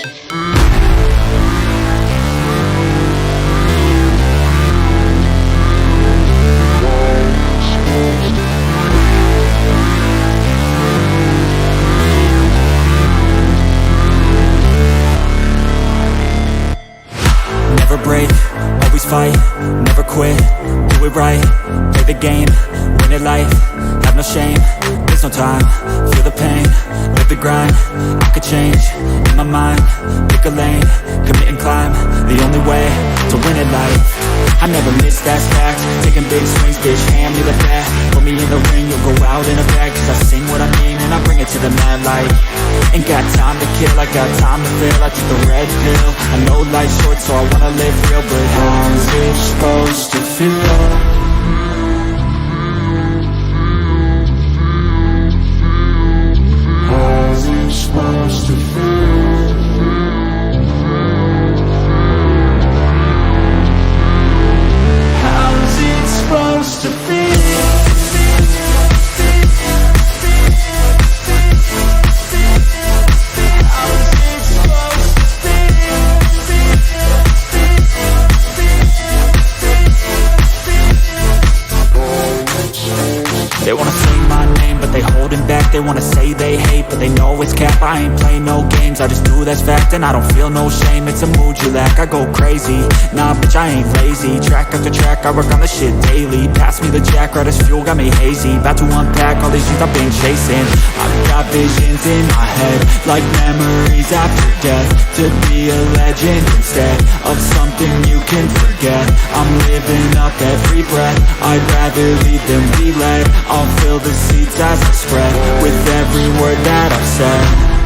Never break, always fight, never quit, do it right, play the game, win it life, have no shame, there's no time, feel the pain, live the grind, I could change, in my mind, pick a lane, commit and climb, the only way to win it life. I never miss, that's fact, taking big swings, bitch, hand me the bat, put me in the ring, you'll go out in a bag, cause I sing what I mean and I bring it to the mad light. Ain't got time to kill, I got time to feel, I took the red pill, I know life's short so I wanna live real, but how's it supposed to feel? How's it supposed to feel? How's it supposed to feel? They wanna say my name, but they holding back. They wanna say they hate, but they know it's cap. I ain't play no games, I just do that's fact. And I don't feel no shame, it's a mood you lack. I go crazy, nah bitch I ain't lazy. Track after track, I work on the shit daily. Pass me the jack, right as fuel, got me hazy. About to unpack all these things I've been chasing. I've got visions in my head, like memories after death. To be a legend instead of something you can forget. I'm living up every breath, I'd rather lead than be led. I'll fill the seats as I spread with every word that I've said.